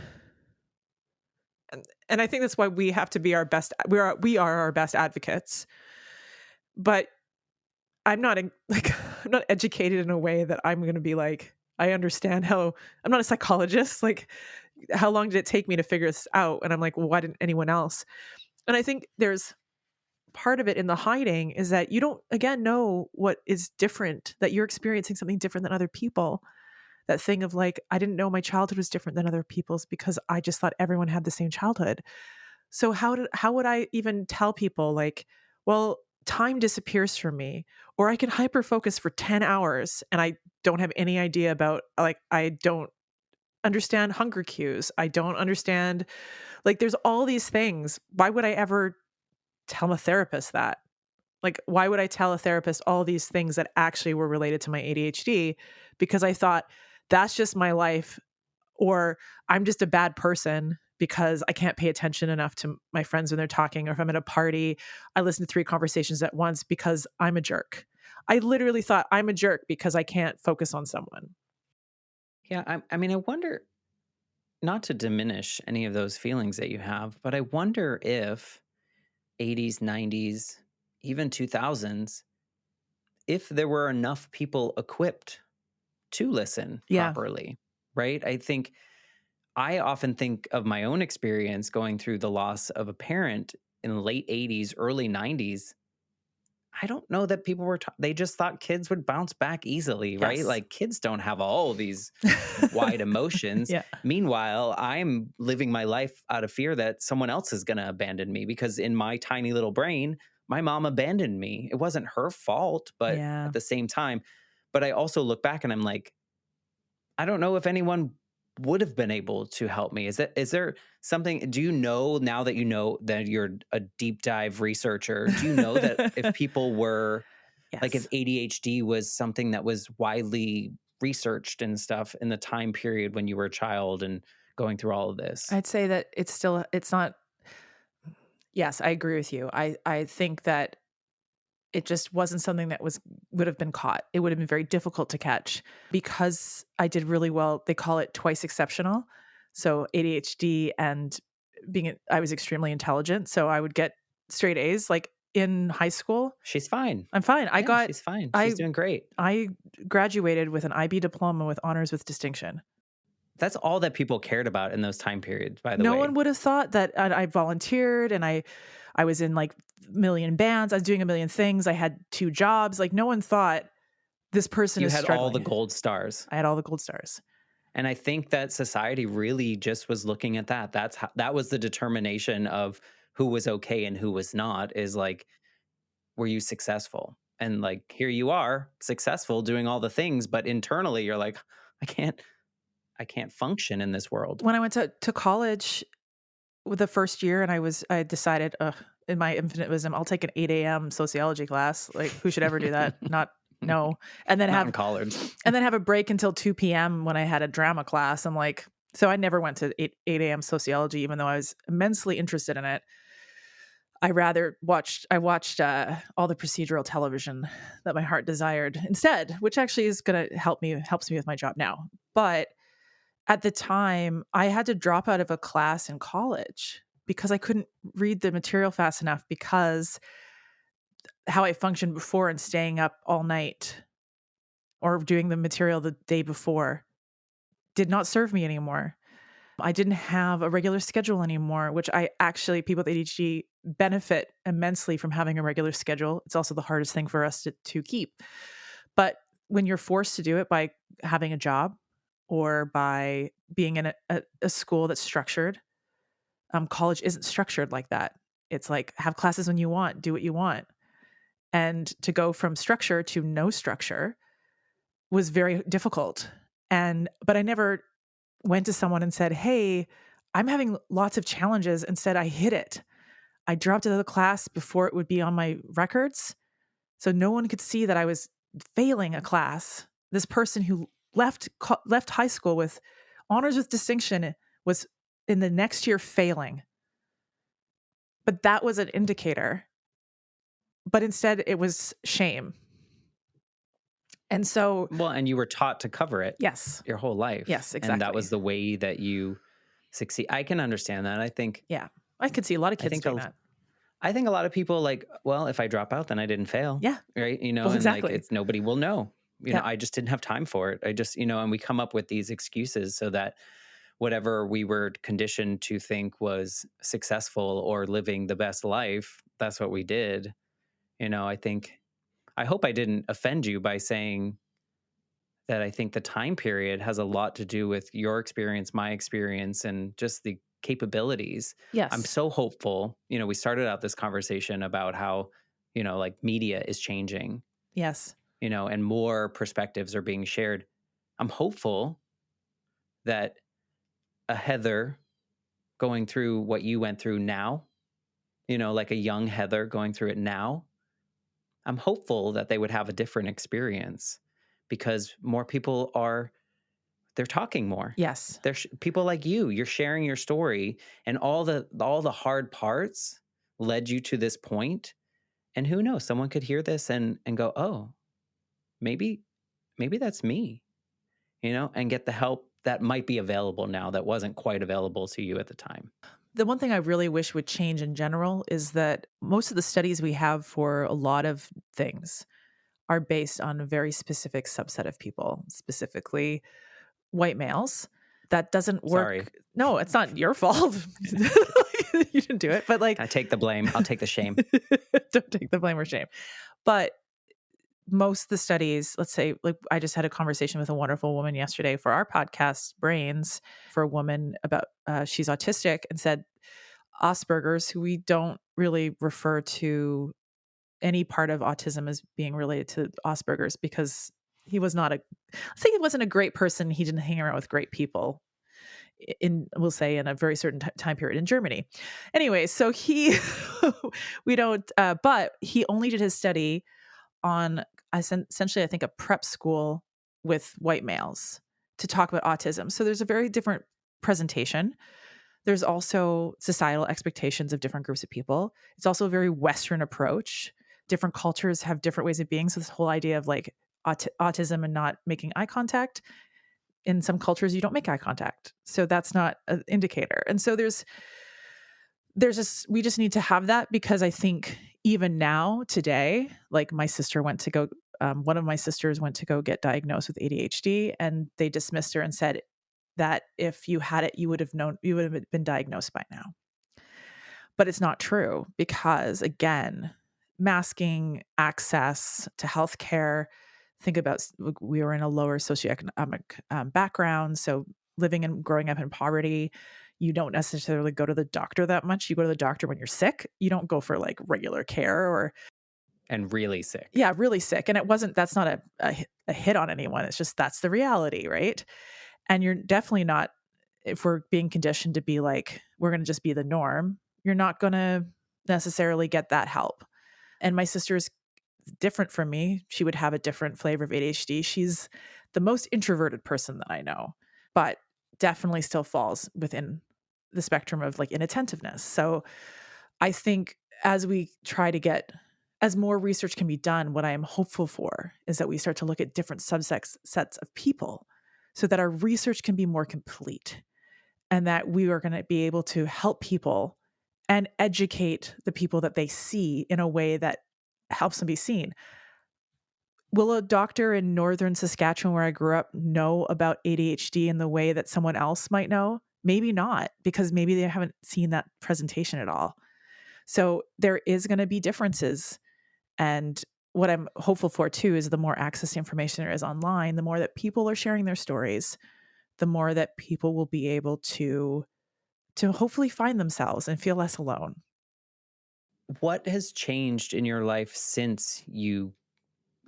And I think that's why we have to be our best. We are our best advocates. But I'm not like I'm not educated in a way that I'm going to be like I understand how. I'm not a psychologist. Like how long did it take me to figure this out? And I'm like, well, why didn't anyone else? And I think there's part of it in the hiding is that you don't again know what is different, that you're experiencing something different than other people. That thing of like I didn't know my childhood was different than other people's because I just thought everyone had the same childhood. So how would I even tell people like, well, time disappears from me, or I can hyper focus for 10 hours and I don't have any idea about, like, I don't understand hunger cues. I don't understand, like, there's all these things. Why would I ever tell a therapist that? Like, why would I tell a therapist all these things that actually were related to my ADHD? Because I thought that's just my life, or I'm just a bad person because I can't pay attention enough to my friends when they're talking, or if I'm at a party, I listen to 3 conversations at once because I'm a jerk. I literally thought I'm a jerk because I can't focus on someone. Yeah, I mean, I wonder, not to diminish any of those feelings that you have, but I wonder if 80s, 90s, even 2000s, if there were enough people equipped to listen Yeah. properly, right? I often think of my own experience going through the loss of a parent in the late 80s, early 90s. I don't know that people were, they just thought kids would bounce back easily, right? Yes. Like kids don't have all these wide emotions. Yeah. Meanwhile, I'm living my life out of fear that someone else is going to abandon me, because in my tiny little brain, my mom abandoned me. It wasn't her fault, but Yeah. at the same time, but I also look back and I'm like, I don't know if anyone would have been able to help me. Is there something, do you know, now that you know that you're a deep dive researcher, do you know that if people were like, if Yes. ADHD was something that was widely researched and stuff in the time period when you were a child and going through all of this? I'd say that it's not. Yes, I agree with you. I think that it just wasn't something that would have been caught. It would have been very difficult to catch because I did really well. They call it twice exceptional. So ADHD and I was extremely intelligent. So I would get straight A's like in high school. She's fine. I'm fine. Yeah, she's fine. She's I, doing great. I graduated with an IB diploma with honors with distinction. That's all that people cared about in those time periods, by the No way. one would have thought that I volunteered and I was in like a million bands. I was doing a million things. I had 2 jobs. Like no one thought this person You is had all the struggling. gold stars. I had all the gold stars. And I think that society really just was looking at that. That was the determination of who was okay and who was not, is like, were you successful? And like, here you are, successful, doing all the things, but internally you're like, I can't I can't function in this world. When I went to college with the first year and I decided, in my infinite wisdom, I'll take an 8 a.m. sociology class. Like who should ever do that? Not no. And then Not in college. have a break until 2 p.m. when I had a drama class. I'm like, so I never went to 8 a.m. sociology, even though I was immensely interested in it. I watched all the procedural television that my heart desired instead, which actually is going to helps me with my job now. But at the time, I had to drop out of a class in college because I couldn't read the material fast enough because how I functioned before and staying up all night or doing the material the day before did not serve me anymore. I didn't have a regular schedule anymore, which people with ADHD benefit immensely from having a regular schedule. It's also the hardest thing for us to keep. But when you're forced to do it by having a job or by being in a school that's structured, college isn't structured like that. It's like have classes when you want, do what you want. And to go from structure to no structure was very difficult. But I never went to someone and said, "Hey, I'm having lots of challenges." Instead, I hid it. I dropped out of the class before it would be on my records. So no one could see that I was failing a class. This person who left high school with honors with distinction was in the next year failing. But that was an indicator. But instead it was shame. And so, Well, and you were taught to cover it yes. your whole life. Yes, And that exactly. was the way that you succeed. I can understand that. Yeah. I could see a lot of I kids think doing that. I think a lot of people like, well, if I drop out, then I didn't fail. Yeah. Right. Well, And like, exactly. nobody will know. Yeah. I just didn't have time for it. I just, and we come up with these excuses so that whatever we were conditioned to think was successful or living the best life, that's what we did. I hope I didn't offend you by saying that I think the time period has a lot to do with your experience, my experience, and just the capabilities. I'm Yes. so hopeful. We started out this conversation about how, like media is changing, Yes. and more perspectives are being shared. I'm hopeful that a Heather going through what you went through now, like a young Heather going through it now, I'm hopeful that they would have a different experience because more people they're talking more. Yes. There's people like you're sharing your story, and all the hard parts led you to this point. And who knows, someone could hear this and go, oh, maybe that's me, and get the help that might be available now that wasn't quite available to you at the time. The one thing I really wish would change in general is that most of the studies we have for a lot of things are based on a very specific subset of people, specifically white males. That doesn't Sorry. work. No, it's not your fault. You didn't do it, but like, I take the blame. I'll take the shame. don't take the blame or shame. But most of the studies, let's say, like I just had a conversation with a wonderful woman yesterday for our podcast, Brains, for a woman about she's autistic and said Asperger's, who we don't really refer to any part of autism as being related to Asperger's because he was not a, let's say he wasn't a great person. He didn't hang around with great people in, we'll say, in a very certain time period in Germany. Anyway, so he, we don't, but he only did his study on essentially, I think, a prep school with white males to talk about autism. So there's a very different presentation. There's also societal expectations of different groups of people. It's also a very Western approach. Different cultures have different ways of being. So this whole idea of like autism and not making eye contact, in some cultures you don't make eye contact, so that's not an indicator. And so there's just, we just need to have that, because I think even now today, like my sister went to go, one of my sisters went to go get diagnosed with ADHD, and they dismissed her and said that if you had it, you would have known, you would have been diagnosed by now. But it's not true, because again, masking access to healthcare, think about, we were in a lower socioeconomic background. So living and growing up in poverty, you don't necessarily go to the doctor that much. You go to the doctor when you're sick. You don't go for like regular care or, and really sick. yeah, really sick. And it wasn't, that's not a hit on anyone. It's just, that's the reality, right? And you're definitely not, if we're being conditioned to be like, we're going to just be the norm, you're not going to necessarily get that help. And my sister's different from me. She would have a different flavor of ADHD. She's the most introverted person that I know, but definitely still falls within the spectrum of like inattentiveness. So I think as we try to get, as more research can be done, what I am hopeful for is that we start to look at different sets of people so that our research can be more complete, and that we are going to be able to help people and educate the people that they see in a way that helps them be seen. Will a doctor in northern Saskatchewan, where I grew up, know about ADHD in the way that someone else might know? Maybe not, because maybe they haven't seen that presentation at all. So there is going to be differences. And what I'm hopeful for too is the more access to information there is online, the more that people are sharing their stories, the more that people will be able to hopefully find themselves and feel less alone. What has changed in your life since you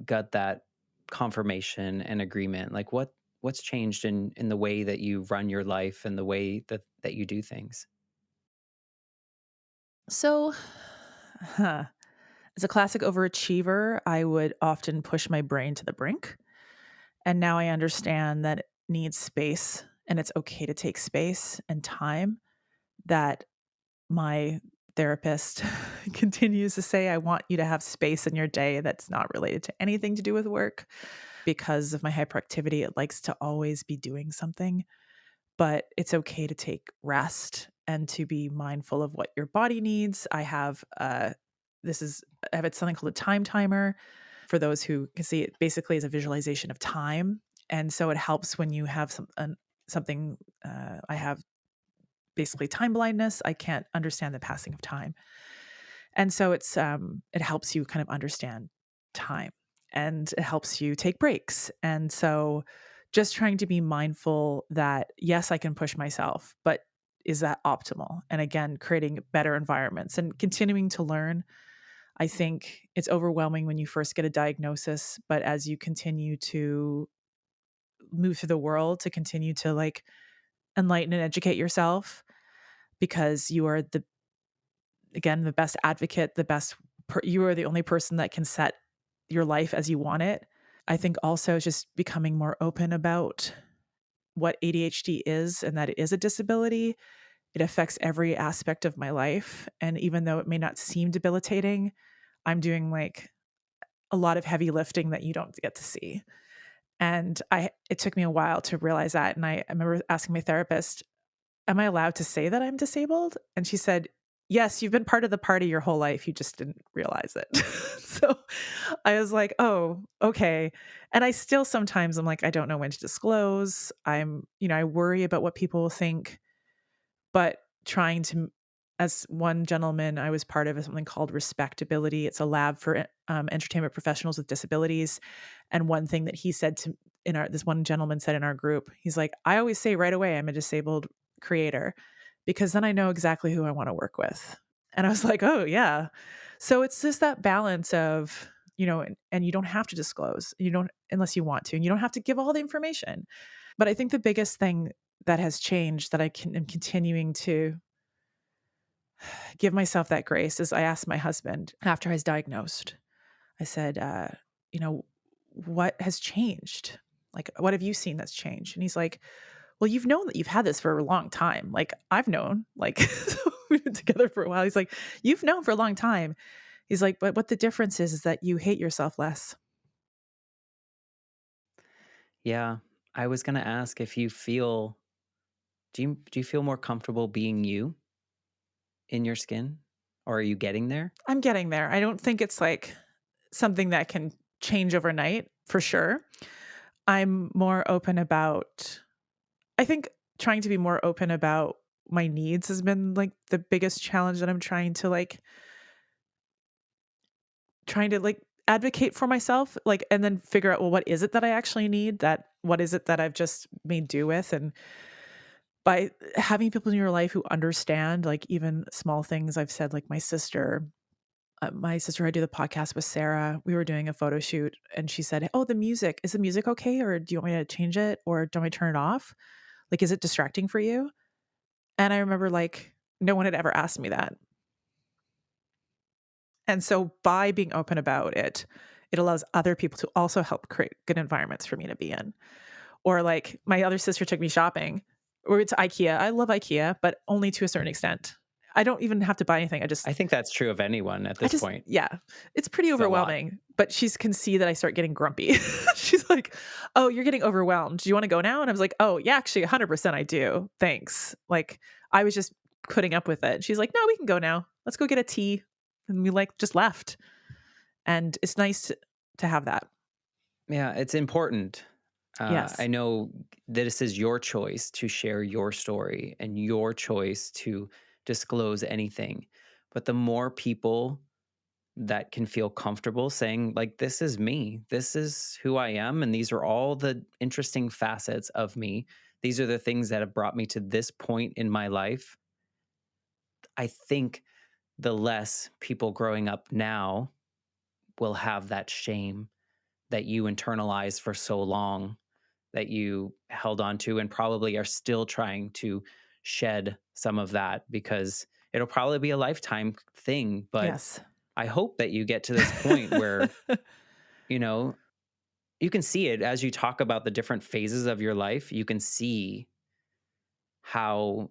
got that confirmation and agreement? Like what's changed in the way that you run your life and the way that you do things? So, as a classic overachiever, I would often push my brain to the brink. And now I understand that it needs space, and it's okay to take space and time. That my therapist continues to say, I want you to have space in your day that's not related to anything to do with work. Because of my hyperactivity, it likes to always be doing something. But it's okay to take rest and to be mindful of what your body needs. I have something called a time timer. For those who can see, it basically is a visualization of time. And so it helps when you have something. I have basically time blindness. I can't understand the passing of time. And so it helps you kind of understand time, and it helps you take breaks. And so just trying to be mindful that, yes, I can push myself, but is that optimal? And again, creating better environments and continuing to learn. I think it's overwhelming when you first get a diagnosis, but as you continue to move through the world, to continue to like enlighten and educate yourself, because you are the best advocate, you are the only person that can set your life as you want it. I think also just becoming more open about what ADHD is, and that it is a disability. It affects every aspect of my life. And even though it may not seem debilitating, I'm doing like a lot of heavy lifting that you don't get to see. And it took me a while to realize that. And I remember asking my therapist, am I allowed to say that I'm disabled? And she said, yes, you've been part of the party your whole life. You just didn't realize it. So I was like, oh, okay. And I still sometimes I'm like, I don't know when to disclose. I worry about what people will think, but trying to, as one gentleman I was part of, is something called Respectability. It's a lab for entertainment professionals with disabilities. And one thing that he said this one gentleman said in our group, he's like, I always say right away, I'm a disabled creator, because then I know exactly who I want to work with. And I was like, oh yeah. So it's just that balance of, and you don't have to disclose. You don't, unless you want to, and you don't have to give all the information. But I think the biggest thing that has changed that am continuing to give myself that grace is I asked my husband after I was diagnosed, I said, you know, what has changed? Like, what have you seen that's changed? And he's like, well, you've known that you've had this for a long time. Like, I've known, like, we've been together for a while. He's like, you've known for a long time. He's like, but what the difference is that you hate yourself less. Yeah. I was going to ask if you feel, do you feel more comfortable being you in your skin, or are you getting there? I'm getting there. I don't think it's like something that can change overnight for sure. I'm more open about, I think trying to be more open about my needs has been like the biggest challenge that I'm trying to like advocate for myself, like, and then figure out, well, what is it that I actually need? That what is it that I've just made do with? And by having people in your life who understand, like even small things I've said, like my sister, I do the podcast with Sarah. We were doing a photo shoot and she said, oh, is the music okay? Or do you want me to change it? Or do you want me to turn it off? Like, is it distracting for you? And I remember like no one had ever asked me that. And so by being open about it, it allows other people to also help create good environments for me to be in. Or like my other sister took me shopping. We went to IKEA. I love IKEA, but only to a certain extent. I don't even have to buy anything. I think that's true of anyone at this point. Yeah, it's pretty It's a lot. overwhelming, but she can see that I start getting grumpy. She's like, oh, you're getting overwhelmed. Do you want to go now? And I was like, oh, yeah, actually 100% I do. Thanks. Like I was just putting up with it. She's like, no, we can go now. Let's go get a tea. And we like just left. And it's nice to have that. Yeah, it's important. Yes. I know this is your choice to share your story and your choice to disclose anything. But the more people that can feel comfortable saying, like, this is me, this is who I am, and these are all the interesting facets of me, these are the things that have brought me to this point in my life. I think the less people growing up now will have that shame that you internalized for so long, that you held on to and probably are still trying to shed some of that, because it'll probably be a lifetime thing. But Yes. I hope that you get to this point where, you know, you can see it as you talk about the different phases of your life. You can see how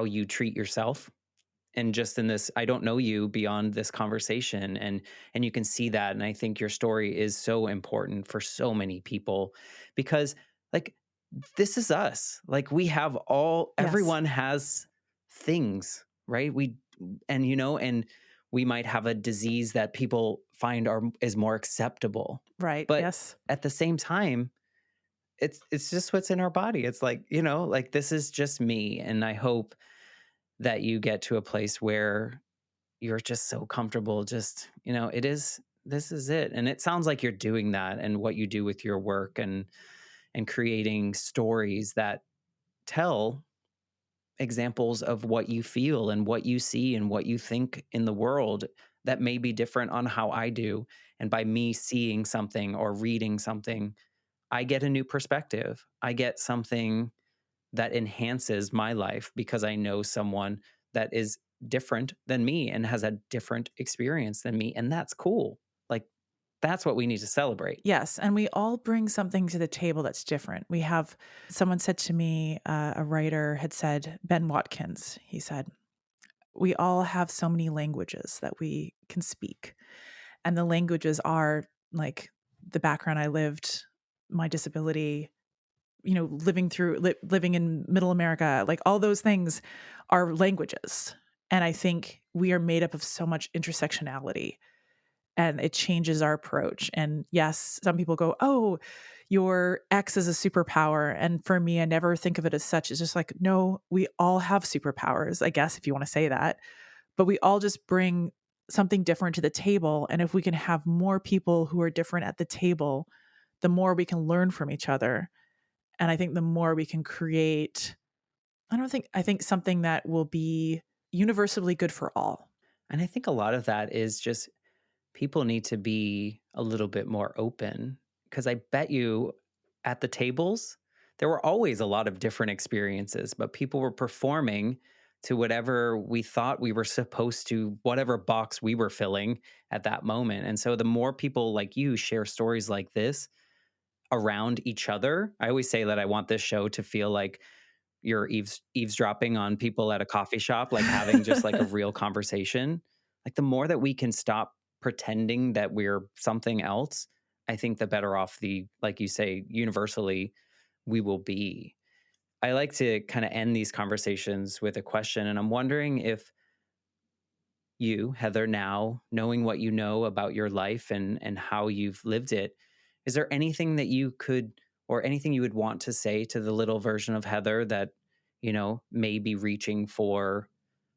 you treat yourself, and just in this, I don't know you beyond this conversation, and you can see that. And I think your story is so important for so many people, because like, this is us. Like, we have Yes. everyone has things, right? And we might have a disease that people find is more acceptable. Right. But Yes. at the same time, it's just what's in our body. It's like, like, this is just me. And I hope that you get to a place where you're just so comfortable, just, this is it. And it sounds like you're doing that, and what you do with your work, and creating stories that tell examples of what you feel and what you see and what you think in the world, that may be different on how I do. And by me seeing something or reading something, I get a new perspective. I get something that enhances my life because I know someone that is different than me and has a different experience than me. And that's cool. Like, that's what we need to celebrate. Yes, and we all bring something to the table that's different. We have someone said to me, a writer had said, Ben Watkins, he said, we all have so many languages that we can speak. And the languages are like the background I lived, my disability, living in middle America, like all those things are languages. And I think we are made up of so much intersectionality, and it changes our approach. And yes, some people go, oh, your X is a superpower. And for me, I never think of it as such. It's just like, no, we all have superpowers, I guess, if you want to say that. But we all just bring something different to the table. And if we can have more people who are different at the table, the more we can learn from each other. And I think the more we can create, I think something that will be universally good for all. And I think a lot of that is just people need to be a little bit more open because I bet you at the tables, there were always a lot of different experiences, but people were performing to whatever we thought we were supposed to, whatever box we were filling at that moment. And so the more people like you share stories like this around each other, I always say that I want this show to feel like you're eavesdropping on people at a coffee shop, like having just like a real conversation. Like the more that we can stop pretending that we're something else, I think the better off like you say, universally, we will be. I like to kind of end these conversations with a question. And I'm wondering if you, Heather, now knowing what you know about your life and how you've lived it, is there anything that you could or anything you would want to say to the little version of Heather that, may be reaching for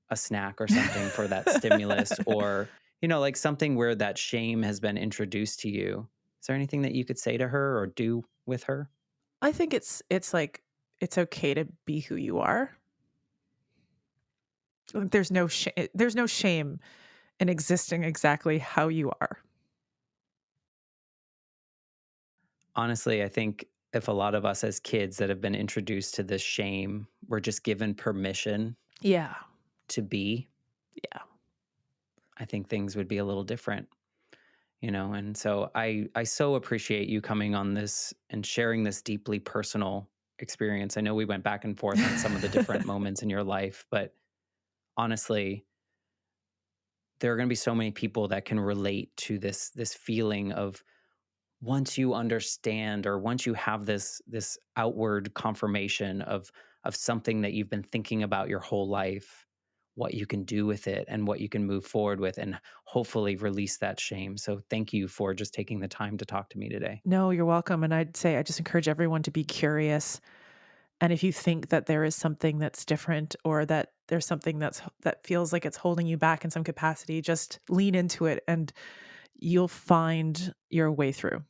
a snack or something for that stimulus or, like something where that shame has been introduced to you? Is there anything that you could say to her or do with her? I think it's like it's okay to be who you are. Like, there's no shame in existing exactly how you are. Honestly, I think if a lot of us as kids that have been introduced to this shame were just given permission Yeah. to be, Yeah. I think things would be a little different, and so I so appreciate you coming on this and sharing this deeply personal experience. I know we went back and forth on some of the different moments in your life, but honestly, there are going to be so many people that can relate to this feeling of once you understand or once you have this outward confirmation of something that you've been thinking about your whole life, what you can do with it and what you can move forward with and hopefully release that shame. So thank you for just taking the time to talk to me today. No, you're welcome. And I'd say I just encourage everyone to be curious. And if you think that there is something that's different or that there's something that feels like it's holding you back in some capacity, just lean into it and you'll find your way through.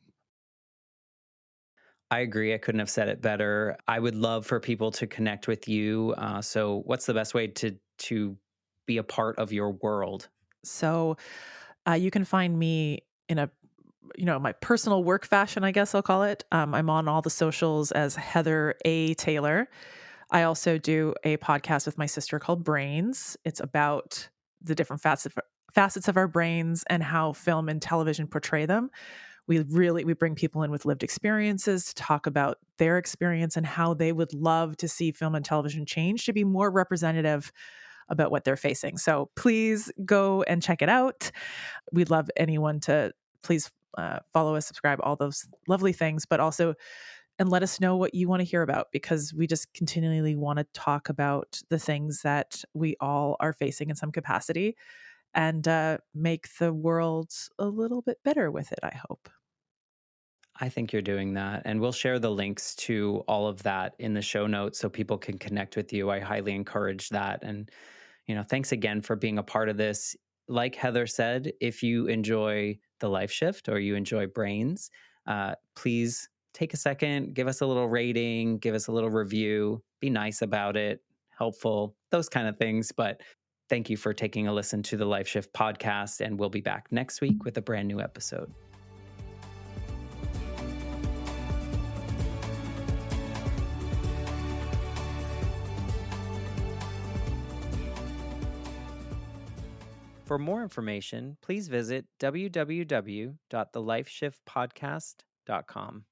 I agree. I couldn't have said it better. I would love for people to connect with you. So what's the best way to be a part of your world? So you can find me in a my personal work fashion, I guess I'll call it. I'm on all the socials as Heather A. Taylor. I also do a podcast with my sister called Brains. It's about the different facets of our brains and how film and television portray them. We bring people in with lived experiences to talk about their experience and how they would love to see film and television change to be more representative about what they're facing. So please go and check it out. We'd love anyone to please follow us, subscribe, all those lovely things, but also and let us know what you want to hear about because we just continually want to talk about the things that we all are facing in some capacity and make the world a little bit better with it, I hope. I think you're doing that. And we'll share the links to all of that in the show notes so people can connect with you. I highly encourage that. And, thanks again for being a part of this. Like Heather said, if you enjoy The Life Shift or you enjoy Brains, please take a second, give us a little rating, give us a little review, be nice about it, helpful, those kind of things. But thank you for taking a listen to the Life Shift podcast. And we'll be back next week with a brand new episode. For more information, please visit www.thelifeshiftpodcast.com.